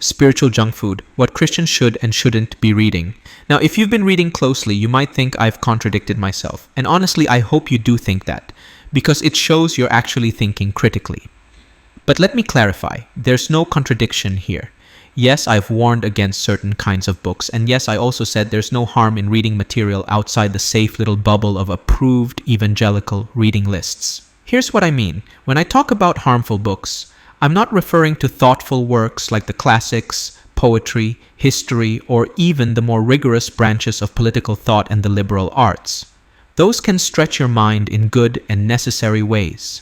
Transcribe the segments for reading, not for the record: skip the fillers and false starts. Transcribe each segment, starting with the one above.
Spiritual Junk Food, What Christians Should and Shouldn't Be Reading. Now, if you've been reading closely, you might think I've contradicted myself. And honestly, I hope you do think that, because it shows you're actually thinking critically. But let me clarify, there's no contradiction here. Yes, I've warned against certain kinds of books, and yes, I also said there's no harm in reading material outside the safe little bubble of approved evangelical reading lists. Here's what I mean. When I talk about harmful books, I'm not referring to thoughtful works like the classics, poetry, history, or even the more rigorous branches of political thought and the liberal arts. Those can stretch your mind in good and necessary ways.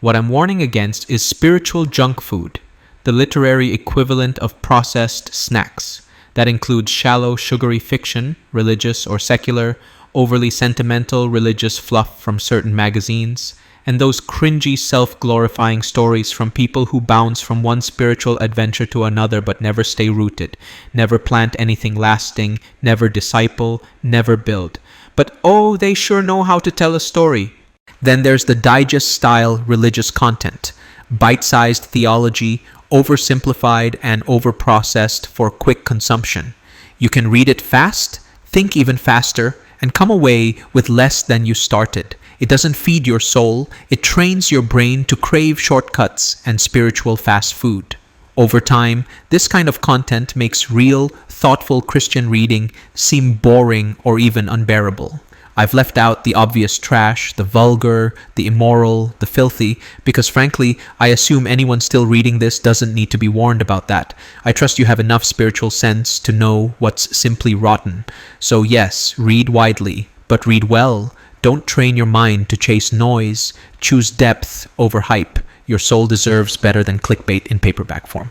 What I'm warning against is spiritual junk food, the literary equivalent of processed snacks. That includes shallow, sugary fiction, religious or secular, overly sentimental religious fluff from certain magazines, and those cringy self-glorifying stories from people who bounce from one spiritual adventure to another but never stay rooted, never plant anything lasting, never disciple, never build. But oh, they sure know how to tell a story. Then there's the digest-style religious content, bite-sized theology, oversimplified and overprocessed for quick consumption. You can read it fast, think even faster, and come away with less than you started. It doesn't feed your soul, it trains your brain to crave shortcuts and spiritual fast food. Over time, this kind of content makes real, thoughtful Christian reading seem boring or even unbearable. I've left out the obvious trash, the vulgar, the immoral, the filthy, because frankly, I assume anyone still reading this doesn't need to be warned about that. I trust you have enough spiritual sense to know what's simply rotten. So yes, read widely, but read well. Don't train your mind to chase noise. Choose depth over hype. Your soul deserves better than clickbait in paperback form.